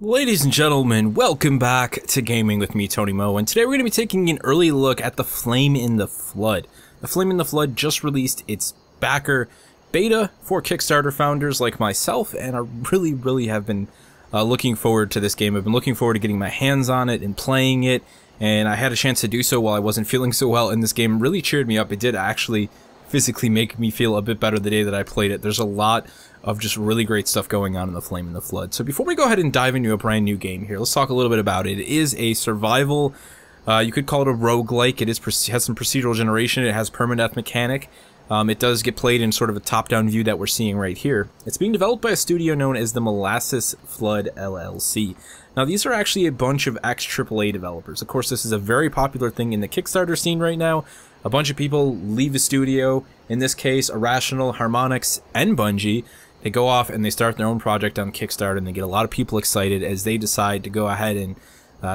Ladies and gentlemen, welcome back to Gaming with me, Tony Mo, and today we're going to be taking an early look at The Flame in the Flood. The Flame in the Flood just released its backer beta for Kickstarter founders like myself, and I really have been looking forward to this game. I've been looking forward to getting my hands on it and playing it, and I had a chance to do so while I wasn't feeling so well, and this game really cheered me up. It did actually physically make me feel a bit better the day that I played it. There's a lot of just really great stuff going on in The Flame in the Flood. So before we go ahead and dive into a brand new game here, let's talk a little bit about it. It is a survival, you could call it a roguelike. It has some procedural generation, it has permadeath mechanic. It does get played in sort of a top-down view that we're seeing right here. It's being developed by a studio known as the Molasses Flood LLC. Now these are actually a bunch of ex-AAA developers. Of course, this is a very popular thing in the Kickstarter scene right now. A bunch of people leave the studio, in this case Irrational, Harmonix, and Bungie. They go off and they start their own project on Kickstarter, and they get a lot of people excited as they decide to go ahead and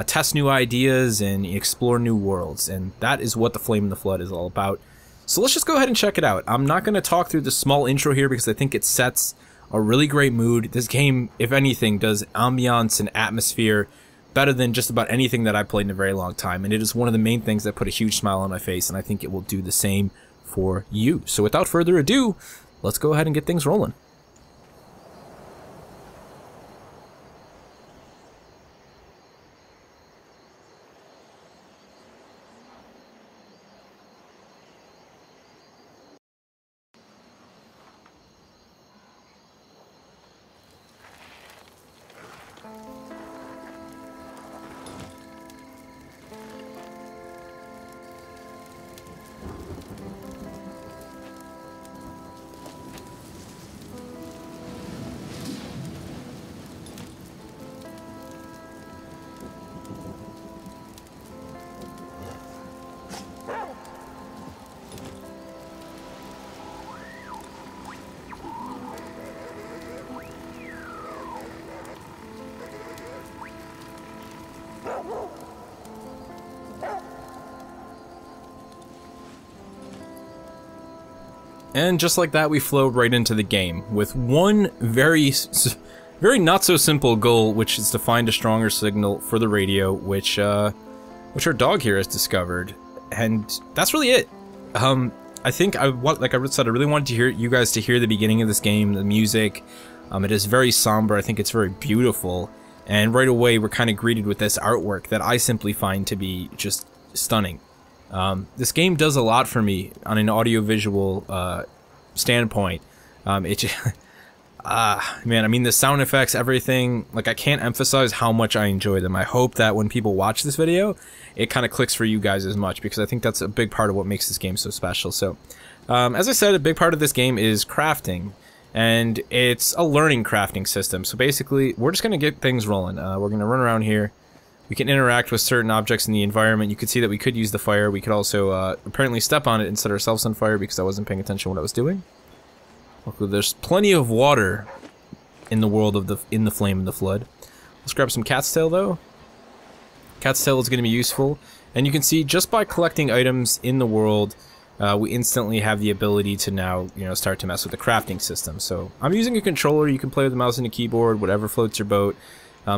test new ideas and explore new worlds. And that is what The Flame in the Flood is all about. So let's just go ahead and check it out. I'm not going to talk through the small intro here because I think it sets a really great mood. This game, if anything, does ambiance and atmosphere better than just about anything that I've played in a very long time. And it is one of the main things that put a huge smile on my face, and I think it will do the same for you. So without further ado, let's go ahead and get things rolling. And just like that, we flowed right into the game with one very not so simple goal, which is to find a stronger signal for the radio, which our dog here has discovered, and that's really it. I think like I said, I really wanted you guys to hear the beginning of this game, the music. It is very somber. I think it's very beautiful, and right away we're kind of greeted with this artwork that I simply find to be just stunning. This game does a lot for me on an audiovisual standpoint. Man, I mean, the sound effects, everything, like, I can't emphasize how much I enjoy them. I hope that when people watch this video, it kind of clicks for you guys as much, because I think that's a big part of what makes this game so special. So, as I said, a big part of this game is crafting, and it's a learning crafting system. So basically, we're just going to get things rolling. We're going to run around here. We can interact with certain objects in the environment. You could see that we could use the fire. We could also apparently step on it and set ourselves on fire because I wasn't paying attention to what I was doing. Okay, there's plenty of water in the world of the Flame in the Flood. Let's grab some cat's tail though. Cat's tail is going to be useful, and you can see just by collecting items in the world, we instantly have the ability to now, start to mess with the crafting system. So I'm using a controller. You can play with the mouse and the keyboard, whatever floats your boat.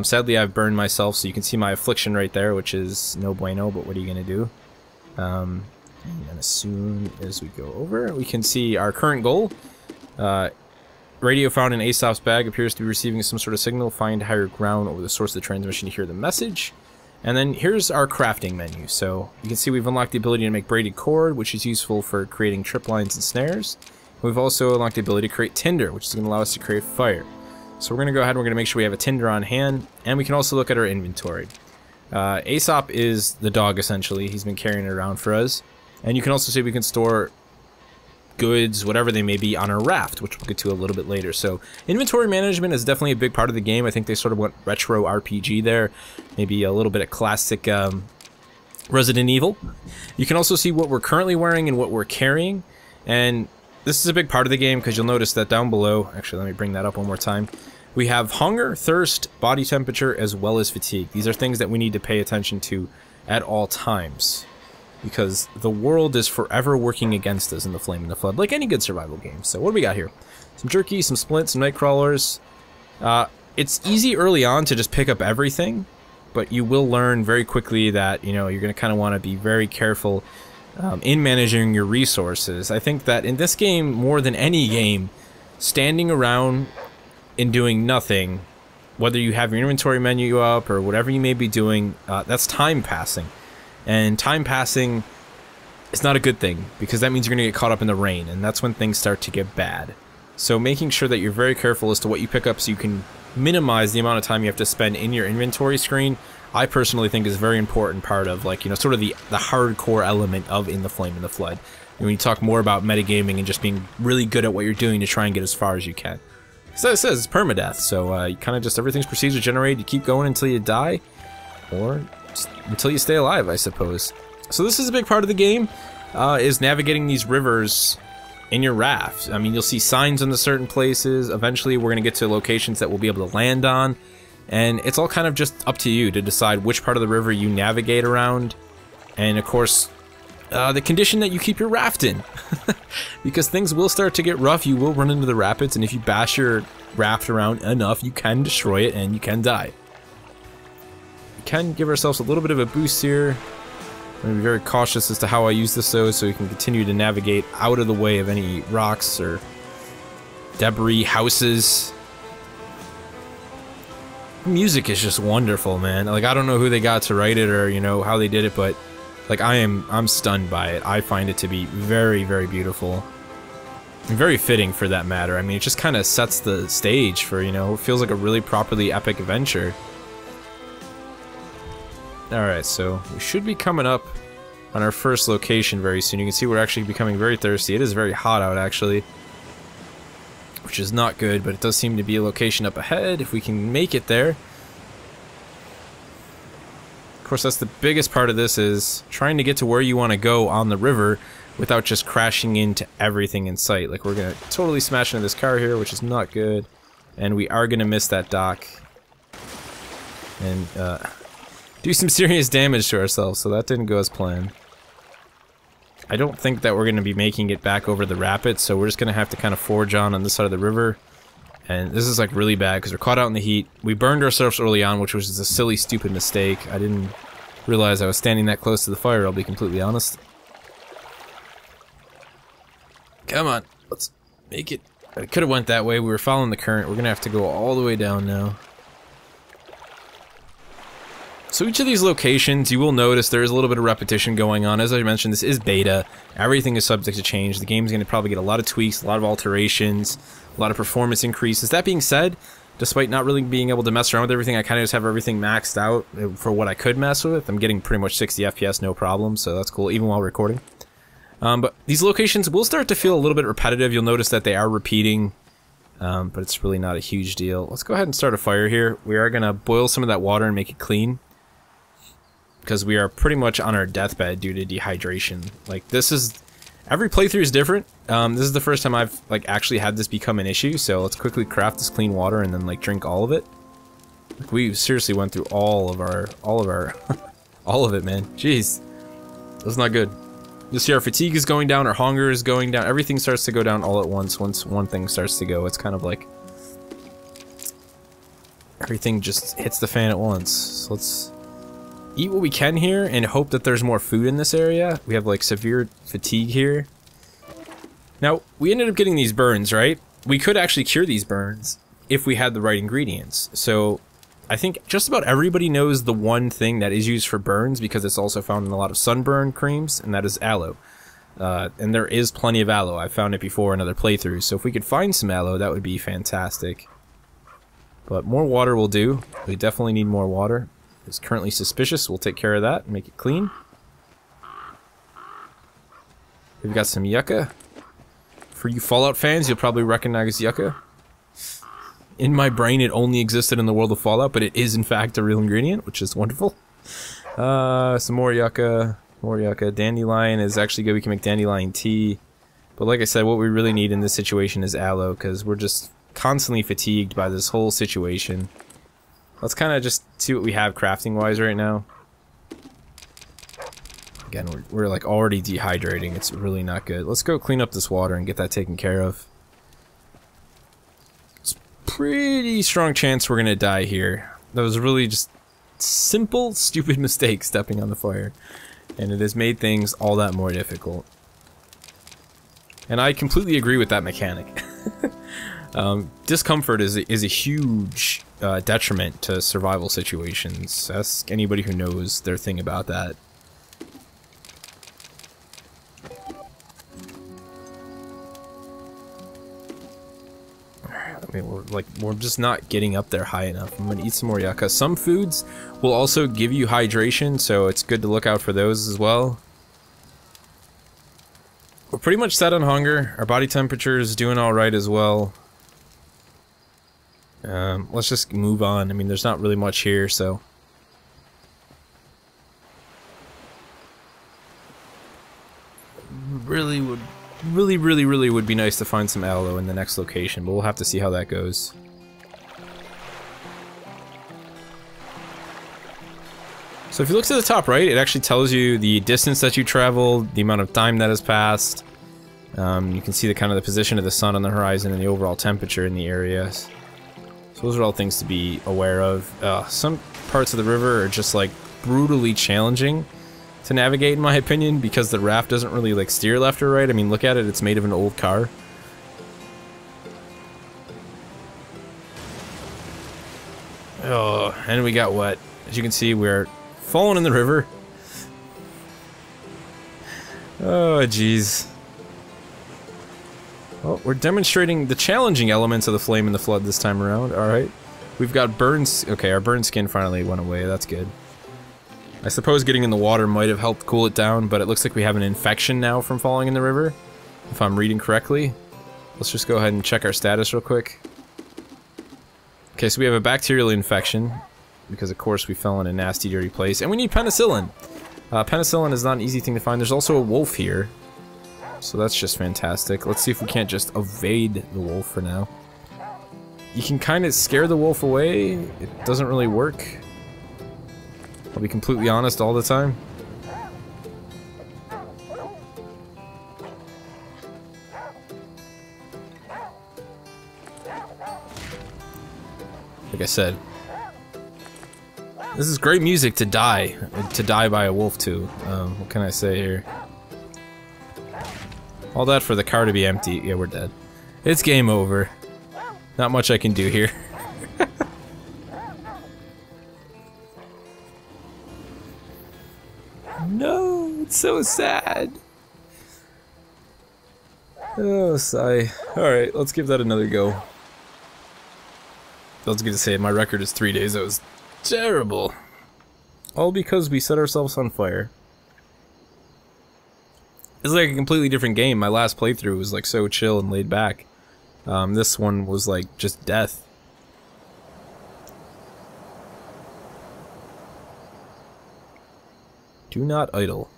Sadly, I've burned myself, so you can see my affliction right there, which is no bueno, but what are you going to do? And as soon as we go over, we can see our current goal. Radio found in Aesop's bag appears to be receiving some sort of signal. Find higher ground over the source of the transmission to hear the message. And then here's our crafting menu. So you can see we've unlocked the ability to make braided cord, which is useful for creating trip lines and snares. We've also unlocked the ability to create tinder, which is going to allow us to create fire. So we're going to go ahead and we're going to make sure we have a tinder on hand, and we can also look at our inventory. Aesop is the dog, essentially. He's been carrying it around for us. And you can also see we can store goods, whatever they may be, on our raft, which we'll get to a little bit later. So inventory management is definitely a big part of the game. I think they sort of went retro RPG there. Maybe a little bit of classic Resident Evil. You can also see what we're currently wearing and what we're carrying. And this is a big part of the game because you'll notice that down below, actually let me bring that up one more time, we have hunger, thirst, body temperature, as well as fatigue. These are things that we need to pay attention to at all times, because the world is forever working against us in The Flame in the Flood, like any good survival game. So what do we got here? Some jerky, some splints, some night crawlers. it's easy early on to just pick up everything, but you will learn very quickly that, you know, you're going to kind of want to be very careful in managing your resources. I think that in this game, more than any game, standing around and doing nothing, whether you have your inventory menu up or whatever you may be doing, that's time passing. And time passing is not a good thing, because that means you're going to get caught up in the rain, and that's when things start to get bad. So making sure that you're very careful as to what you pick up so you can minimize the amount of time you have to spend in your inventory screen, I personally think is a very important part of, like, you know, sort of the hardcore element of In the Flame and the Flood. And when you talk more about metagaming and just being really good at what you're doing to try and get as far as you can. So it says it's permadeath, so you kind of just, everything's procedure generated, you keep going until you die, or until you stay alive, I suppose. So this is a big part of the game, is navigating these rivers in your raft. I mean, you'll see signs in the certain places. Eventually, we're going to get to locations that we'll be able to land on. And it's all kind of just up to you to decide which part of the river you navigate around. And, of course, the condition that you keep your raft in. Because things will start to get rough. You will run into the rapids. And if you bash your raft around enough, you can destroy it and you can die. We can give ourselves a little bit of a boost here. I'm going to be very cautious as to how I use this, though, so we can continue to navigate out of the way of any rocks or debris, houses. Music is just wonderful, man. Like, I don't know who they got to write it or, you know, how they did it, but, like, I'm stunned by it. I find it to be very, very beautiful. And very fitting, for that matter. I mean, it just kind of sets the stage for, you know, it feels like a really properly epic adventure. Alright, so we should be coming up on our first location very soon. You can see we're actually becoming very thirsty. It is very hot out, actually, which is not good, but it does seem to be a location up ahead if we can make it there. Of course, that's the biggest part of this, is trying to get to where you want to go on the river without just crashing into everything in sight. Like, we're going to totally smash into this car here, which is not good, and we are going to miss that dock. And, do some serious damage to ourselves, so that didn't go as planned. I don't think that we're going to be making it back over the rapids, so we're just going to have to kind of forge on this side of the river. And this is, like, really bad, because we're caught out in the heat. We burned ourselves early on, which was just a silly, stupid mistake. I didn't realize I was standing that close to the fire, I'll be completely honest. Come on, let's make it. I could have went that way, we were following the current. We're going to have to go all the way down now. So each of these locations, you will notice there is a little bit of repetition going on. As I mentioned, this is beta. Everything is subject to change. The game's going to probably get a lot of tweaks, a lot of alterations, a lot of performance increases. That being said, despite not really being able to mess around with everything, I kind of just have everything maxed out for what I could mess with. I'm getting pretty much 60 FPS, no problem, so that's cool, even while recording. But these locations will start to feel a little bit repetitive. You'll notice that they are repeating, but it's really not a huge deal. Let's go ahead and start a fire here. We are going to boil some of that water and make it clean, because we are pretty much on our deathbed due to dehydration. Like, this is... every playthrough is different. This is the first time I've, like, actually had this become an issue, so let's quickly craft this clean water and then, like, drink all of it. Like, we seriously went through all of our... all of it, man. Jeez. That's not good. You'll see our fatigue is going down, our hunger is going down, everything starts to go down all at once one thing starts to go. It's kind of like... everything just hits the fan at once. So let's eat what we can here and hope that there's more food in this area. We have, like, severe fatigue here. Now, we ended up getting these burns, right? We could actually cure these burns if we had the right ingredients. So I think just about everybody knows the one thing that is used for burns, because it's also found in a lot of sunburn creams, and that is aloe. And there is plenty of aloe. I've found it before in other playthroughs, so if we could find some aloe, that would be fantastic. But more water will do. We definitely need more water. It's currently suspicious. We'll take care of that and make it clean. We've got some yucca. For you Fallout fans, you'll probably recognize yucca. In my brain, it only existed in the world of Fallout, but it is in fact a real ingredient, which is wonderful. Some more yucca. More yucca. Dandelion is actually good. We can make dandelion tea. But like I said, what we really need in this situation is aloe, because we're just constantly fatigued by this whole situation. Let's kind of just see what we have crafting-wise right now. Again, we're like already dehydrating. It's really not good. Let's go clean up this water and get that taken care of. Let's pretty strong chance we're gonna die here. That was really just simple, stupid mistake stepping on the fire. And it has made things all that more difficult. And I completely agree with that mechanic. Discomfort is a huge detriment to survival situations. Ask anybody who knows their thing about that. I mean, we're just not getting up there high enough. I'm gonna eat some more yucca. Some foods will also give you hydration, so it's good to look out for those as well. We're pretty much set on hunger. Our body temperature is doing alright as well. Let's just move on. I mean, there's not really much here, so... really would be nice to find some aloe in the next location, but we'll have to see how that goes. So if you look to the top right, it actually tells you the distance that you traveled, the amount of time that has passed. You can see the kind of the position of the sun on the horizon and the overall temperature in the area. So those are all things to be aware of. Some parts of the river are just like brutally challenging to navigate, in my opinion, because the raft doesn't really like steer left or right. I mean, look at it, it's made of an old car. Oh, and we got wet. As you can see, we're falling in the river. Oh, jeez. Well, we're demonstrating the challenging elements of the Flame and the Flood this time around. Alright. We've got burns. Okay, our burn skin finally went away. That's good. I suppose getting in the water might have helped cool it down, but it looks like we have an infection now from falling in the river, if I'm reading correctly. Let's just go ahead and check our status real quick. Okay, so we have a bacterial infection, because of course we fell in a nasty, dirty place, and we need penicillin. Penicillin is not an easy thing to find. There's also a wolf here, so that's just fantastic. Let's see if we can't just evade the wolf for now. You can kind of scare the wolf away. It doesn't really work. I'll be completely honest all the time. Like I said, this is great music to die by a wolf to. What can I say here? All that for the car to be empty. Yeah, we're dead. It's game over. Not much I can do here. No, it's so sad. Oh, sigh. Alright, let's give that another go. I was gonna say, my record is 3 days. That was terrible. All because we set ourselves on fire. It's like a completely different game. My last playthrough was like so chill and laid back. This one was like just death. Do not idle.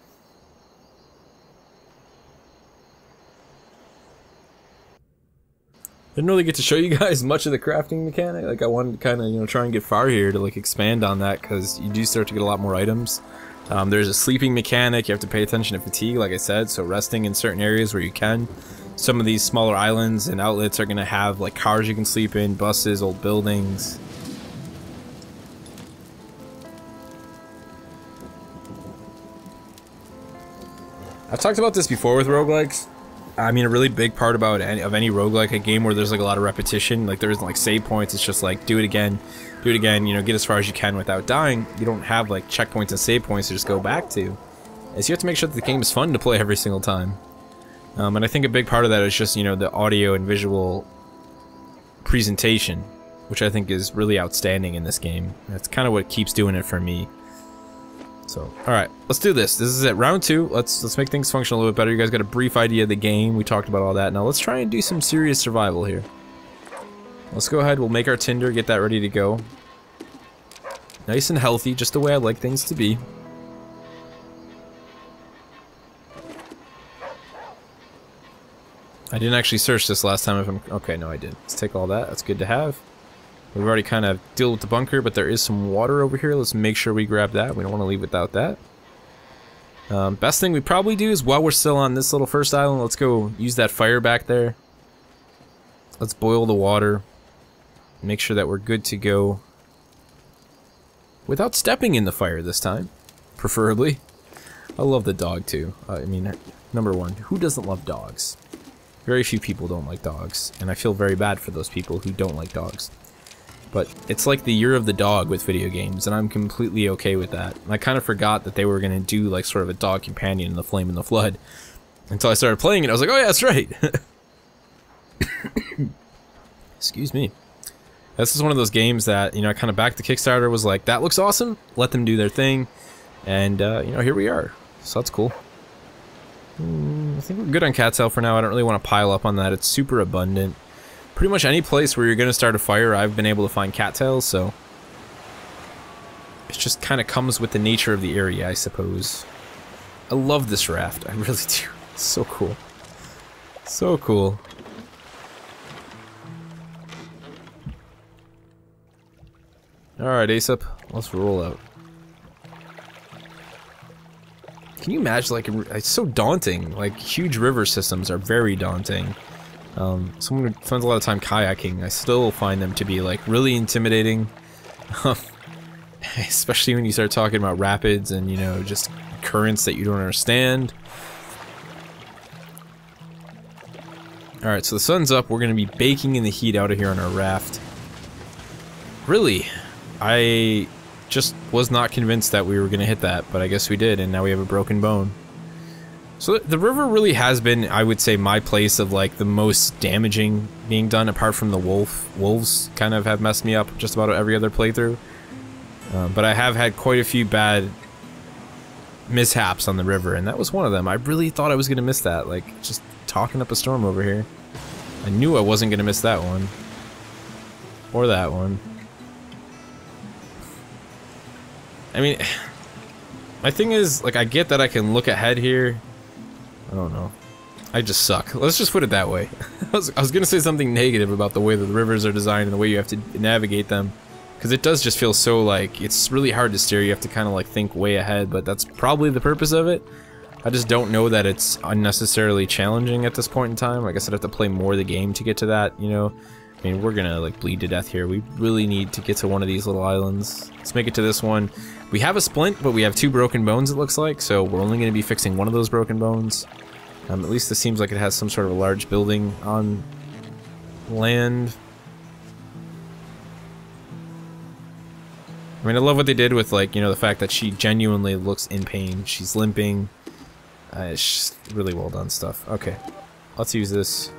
Didn't really get to show you guys much of the crafting mechanic. Like, I wanted to kind of, you know, try and get far here to like expand on that, because you do start to get a lot more items. There's a sleeping mechanic. You have to pay attention to fatigue, like I said, so resting in certain areas where you can. Some of these smaller islands and outlets are going to have like cars you can sleep in, buses, old buildings. I've talked about this before with roguelikes. I mean, a really big part about any roguelike, a game where there's like a lot of repetition, like there isn't like save points, it's just like do it again, you know, get as far as you can without dying. You don't have like checkpoints and save points to just go back to. Is you have to make sure that the game is fun to play every single time. And I think a big part of that is just, you know, the audio and visual presentation, which I think is really outstanding in this game. That's kind of what keeps doing it for me. So, alright, let's do this. This is it, round 2. Let's make things function a little bit better. You guys got a brief idea of the game. We talked about all that. Now let's try and do some serious survival here. Let's go ahead, we'll make our tinder, get that ready to go. Nice and healthy, just the way I like things to be. I didn't actually search this last time if I'm... Okay, no I did. Let's take all that, that's good to have. We've already kind of dealt with the bunker, but there is some water over here. Let's make sure we grab that. We don't want to leave without that. Best thing we probably do is, while we're still on this little first island, let's go use that fire back there. Let's boil the water. make sure that we're good to go without stepping in the fire this time, preferably. I love the dog too. I mean, number one, who doesn't love dogs? Very few people don't like dogs, and I feel very bad for those people who don't like dogs. But it's like the year of the dog with video games, and I'm completely okay with that. I kind of forgot that they were going to do like sort of a dog companion in The Flame and the Flood until I started playing it. I was like, oh yeah, that's right. Excuse me. This is one of those games that, you know, I kind of backed the Kickstarter, was like, that looks awesome, let them do their thing, and, you know, here we are. So that's cool. I think we're good on cattail for now. I don't really want to pile up on that. It's super abundant. Pretty much any place where you're going to start a fire, I've been able to find cattails, so it just kind of comes with the nature of the area, I suppose. I love this raft. I really do. It's so cool. So cool. Alright, Aesop, let's roll out. Can you imagine, like, it's so daunting. Like, huge river systems are very daunting. Someone who spends a lot of time kayaking, I still find them to be, like, really intimidating. Especially when you start talking about rapids and, you know, just currents that you don't understand. Alright, so the sun's up. We're going to be baking in the heat out of here on our raft. Really? I just was not convinced that we were going to hit that, but I guess we did, and now we have a broken bone. So the river really has been, I would say, my place of, like, the most damaging being done, apart from the wolves kind of have messed me up just about every other playthrough. But I have had quite a few bad mishaps on the river, and that was one of them. I really thought I was going to miss that, like, just talking up a storm over here. I knew I wasn't going to miss that one. Or that one. I mean, my thing is, like, I get that I can look ahead here. I don't know. I just suck. Let's just put it that way. I was gonna say something negative about the way that the rivers are designed and the way you have to navigate them. Because it does just feel so, like, it's really hard to steer. You have to kind of, like, think way ahead, but that's probably the purpose of it. I just don't know that it's unnecessarily challenging at this point in time. I guess I'd have to play more of the game to get to that, you know? I mean, we're gonna, like, bleed to death here. We really need to get to one of these little islands. Let's make it to this one. We have a splint, but we have 2 broken bones, it looks like, so we're only gonna be fixing one of those broken bones. At least this seems like it has some sort of a large building on land. I mean, I love what they did with, like, you know, the fact that she genuinely looks in pain. She's limping. It's just really well done stuff. Okay, let's use this.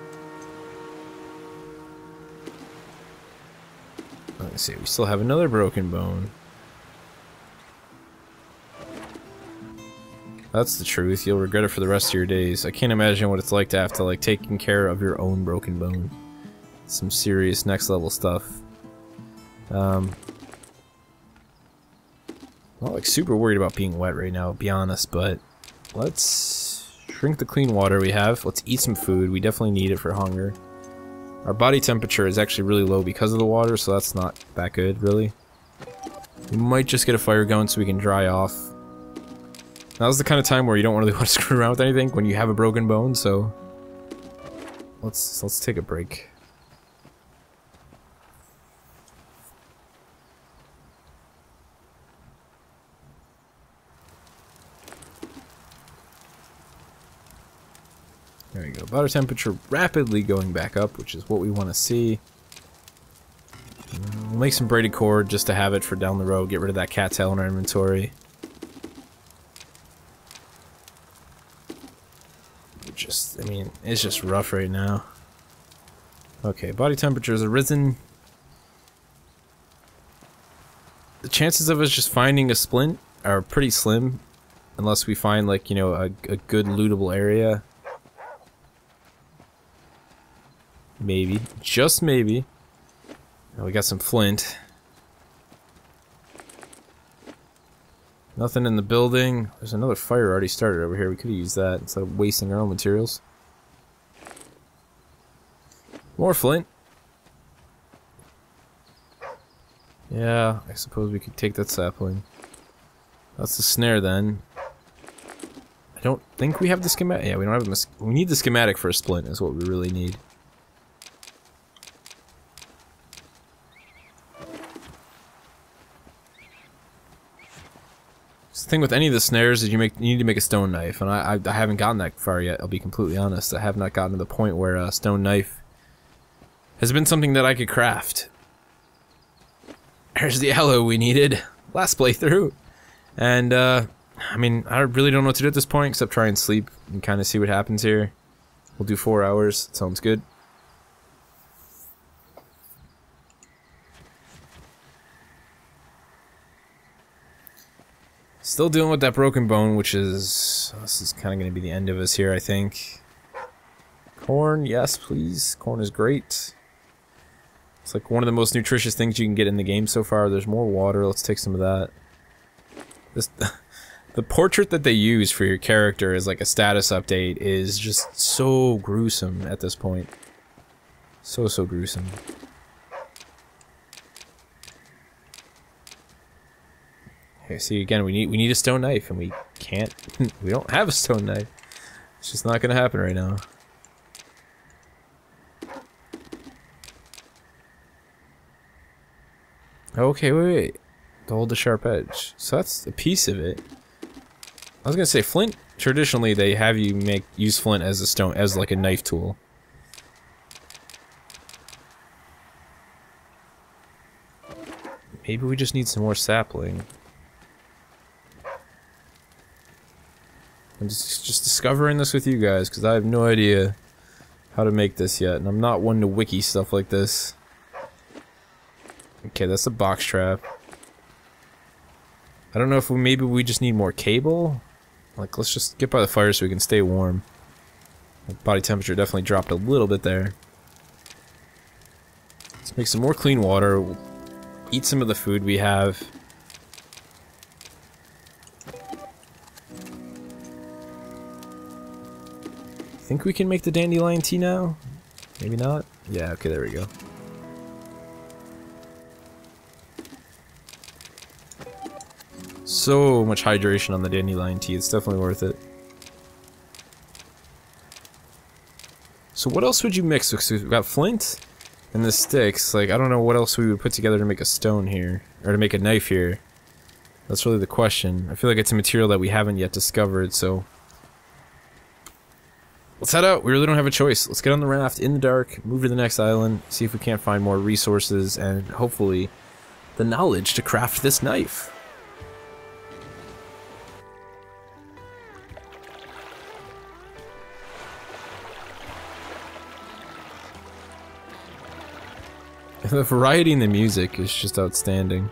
Let's see, we still have another broken bone. That's the truth. You'll regret it for the rest of your days. I can't imagine what it's like to have to, like, taking care of your own broken bone. Some serious next level stuff. Not, like, super worried about being wet right now, to be honest, but let's drink the clean water we have. Let's eat some food. We definitely need it for hunger. Our body temperature is actually really low because of the water, so that's not that good, really. We might just get a fire going so we can dry off. Now's the kind of time where you don't really want to screw around with anything when you have a broken bone, so let's take a break. There we go. Water temperature rapidly going back up, which is what we want to see. We'll make some braided cord just to have it for down the road. Get rid of that cattail in our inventory. I mean, it's just rough right now. Okay, body temperatures have risen. The chances of us just finding a splint are pretty slim, unless we find, like, you know, a good lootable area. Maybe. Just maybe. Oh, we got some flint. Nothing in the building. There's another fire already started over here. We could have used that instead of wasting our own materials. More flint. Yeah, I suppose we could take that sapling. That's the snare then. I don't think we have the schematic. Yeah, we don't have the. We need the schematic for a splint. Is what we really need. the thing with any of the snares is you need to make a stone knife, and I haven't gotten that far yet. I'll be completely honest. I have not gotten to the point where a stone knife has been something that I could craft. There's the aloe we needed last playthrough, and I mean, I really don't know what to do at this point except try and sleep and kind of see what happens here. We'll do 4 hours. That sounds good. Still dealing with that broken bone, which is... This is kind of going to be the end of us here, I think. Corn, yes, please. Corn is great. It's like one of the most nutritious things you can get in the game so far. There's more water. Let's take some of that. This, the portrait that they use for your character as like a status update is just so gruesome at this point. So gruesome. Okay, see again, we need a stone knife, and we can't. We don't have a stone knife. It's just not gonna happen right now. Okay, wait. To hold the sharp edge. So that's a piece of it. I was gonna say flint. Traditionally, they have you use flint as a stone, as like a knife tool. Maybe we just need some more sapling. I'm just discovering this with you guys, because I have no idea how to make this yet, and I'm not one to wiki stuff like this. Okay, that's a box trap. I don't know if maybe we just need more cable? Like, let's just get by the fire so we can stay warm. My body temperature definitely dropped a little bit there. Let's make some more clean water. We'll eat some of the food we have. Think we can make the dandelion tea now? Maybe not? Yeah, okay, there we go. So much hydration on the dandelion tea, it's definitely worth it. So what else would you mix? Because we've got flint and the sticks. Like, I don't know what else we would put together to make a stone here. Or to make a knife here. That's really the question. I feel like it's a material that we haven't yet discovered, so... Let's head out. We really don't have a choice. Let's get on the raft in the dark, move to the next island, see if we can't find more resources, and hopefully the knowledge to craft this knife. The variety in the music is just outstanding.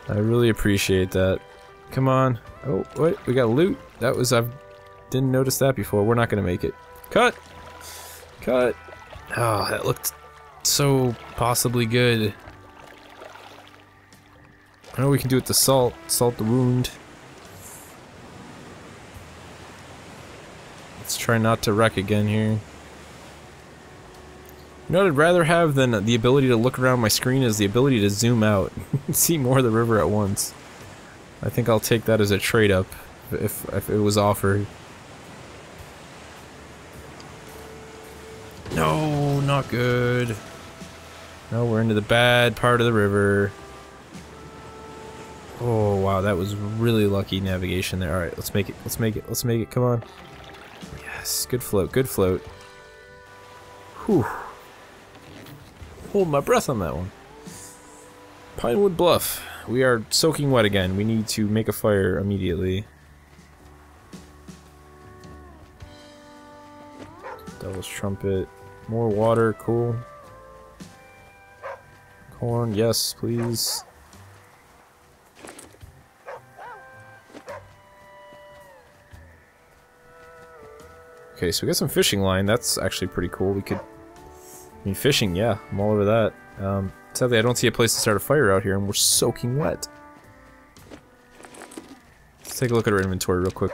I really appreciate that. Come on. Oh, wait, we got loot. That was... I didn't notice that before. We're not gonna make it. Cut! Cut! Oh, that looked so possibly good. I know we can do it with the salt. Salt the wound. Let's try not to wreck again here. You know what I'd rather have than the ability to look around my screen is the ability to zoom out and see more of the river at once. I think I'll take that as a trade-up if it was offered. No, not good. No, we're into the bad part of the river. Oh, wow, that was really lucky navigation there. Alright, let's make it, let's make it, let's make it, come on. Yes, good float, good float. Whew. Hold my breath on that one. Pinewood Bluff. We are soaking wet again. We need to make a fire immediately. Devil's Trumpet. More water, cool. Corn, yes, please. Okay, so we got some fishing line. That's actually pretty cool. We could... I mean, fishing, yeah, I'm all over that. Sadly, I don't see a place to start a fire out here, and we're soaking wet. Let's take a look at our inventory real quick.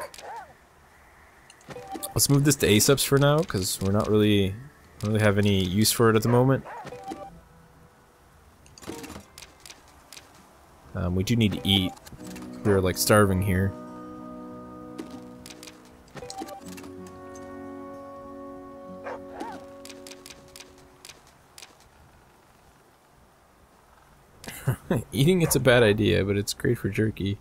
Let's move this to Aesop's for now, because we're not really... don't really have any use for it at the moment. We do need to eat. We're, like, starving here. Eating it's a bad idea, but it's great for jerky.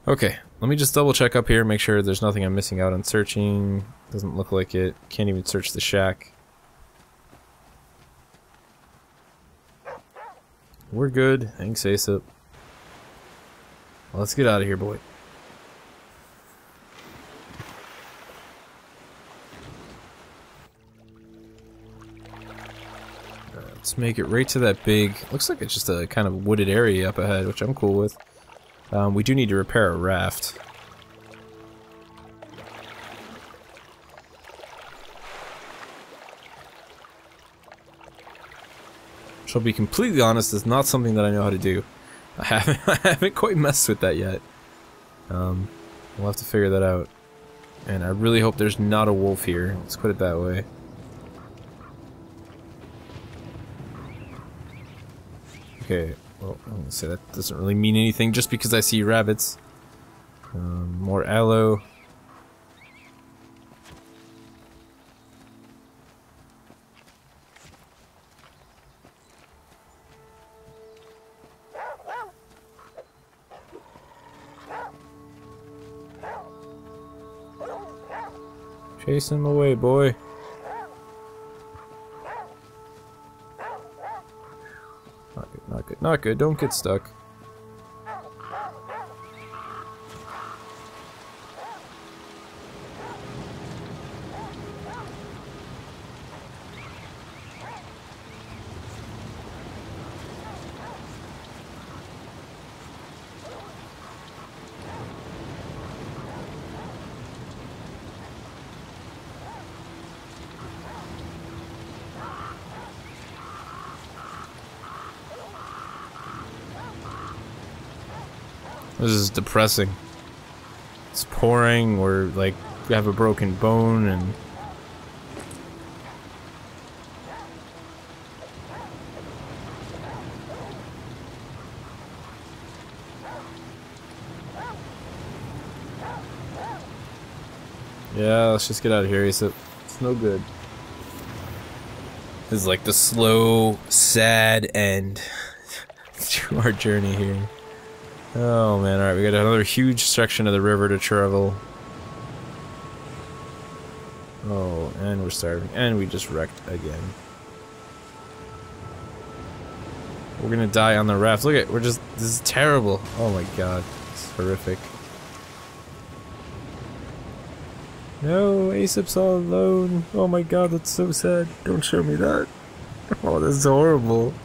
Okay, let me just double check up here, make sure there's nothing I'm missing out on searching. Doesn't look like it. Can't even search the shack. We're good. Thanks, Aesop. Let's get out of here, boy. Let's make it right to that big... Looks like it's just a kind of wooded area up ahead, which I'm cool with. We do need to repair a raft. Which, I'll be completely honest, is not something that I know how to do. I haven't quite messed with that yet. We'll have to figure that out. And I really hope there's not a wolf here. Let's put it that way. Okay, well, I'm gonna say that doesn't really mean anything just because I see rabbits. More aloe. Chase him away, boy. Not good, not good, not good. Don't get stuck. This is depressing. It's pouring, or like we have a broken bone, and yeah, let's just get out of here. It's no good. This is like the slow, sad end to our journey here. Oh man, alright, we got another huge section of the river to travel. Oh, and we're starving. And we just wrecked again. We're gonna die on the raft. Look at, this is terrible. Oh my god, it's horrific. No, Aesop's all alone. Oh my god, that's so sad. Don't show me that. Oh, this is horrible.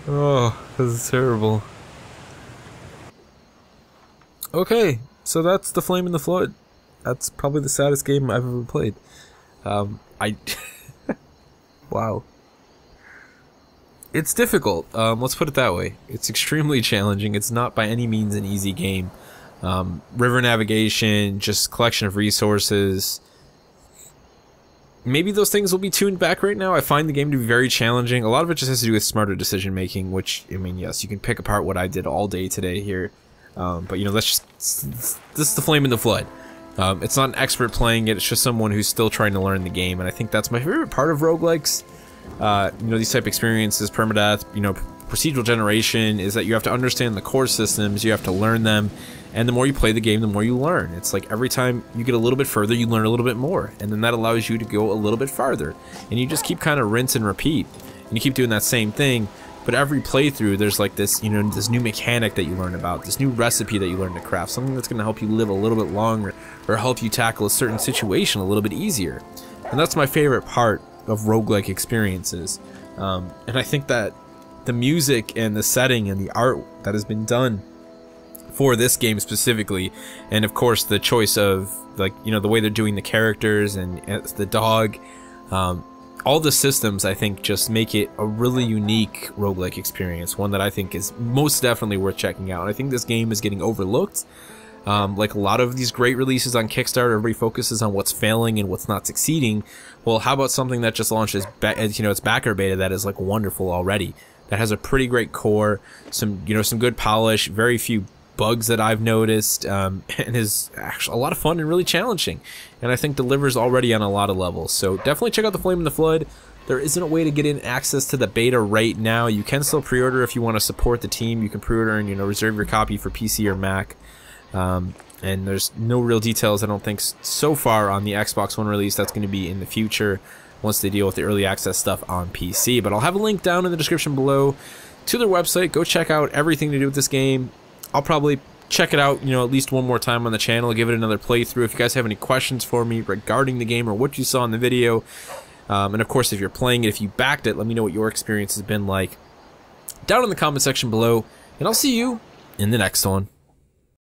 Oh, this is terrible. Okay, so that's The Flame in the Flood. That's probably the saddest game I've ever played. Wow. It's difficult, let's put it that way. It's extremely challenging. It's not by any means an easy game. River navigation, just collection of resources. Maybe those things will be tuned back right now. I find the game to be very challenging. A lot of it just has to do with smarter decision making, which, I mean, yes, you can pick apart what I did all day today here. But you know, this is The Flame in the Flood. It's not an expert playing it, it's just someone who's still trying to learn the game, and I think that's my favorite part of roguelikes. You know, these type of experiences, permadeath, you know, procedural generation, is that you have to understand the core systems, you have to learn them, and the more you play the game, the more you learn. It's like every time you get a little bit further, you learn a little bit more, and then that allows you to go a little bit farther. And you just keep kind of rinse and repeat, and you keep doing that same thing. But every playthrough, there's like this, you know, this new mechanic that you learn about, this new recipe that you learn to craft, something that's going to help you live a little bit longer, or help you tackle a certain situation a little bit easier. And that's my favorite part of roguelike experiences. And I think that the music and the setting and the art that has been done for this game specifically, and of course the choice of, like, you know, the way they're doing the characters and the dog, all the systems, I think, just make it a really unique roguelike experience, one that I think is most definitely worth checking out. And I think this game is getting overlooked. Like a lot of these great releases on Kickstarter, everybody focuses on what's failing and what's not succeeding. Well, how about something that just launches, you know, its backer beta that is like wonderful already, that has a pretty great core, some, you know, some good polish, very few bugs that I've noticed, and is actually a lot of fun and really challenging, and I think delivers already on a lot of levels. So definitely check out The Flame in the Flood. There isn't a way to get in access to the beta right now. You can still pre-order if you want to support the team. You can pre-order and, you know, reserve your copy for PC or Mac. And there's no real details, I don't think, so far on the Xbox One release. That's going to be in the future once they deal with the early access stuff on PC. But I'll have a link down in the description below to their website. Go check out everything to do with this game. I'll probably check it out, you know, at least one more time on the channel, give it another playthrough. If you guys have any questions for me regarding the game or what you saw in the video, and of course, if you're playing it, if you backed it, let me know what your experience has been like down in the comment section below, and I'll see you in the next one.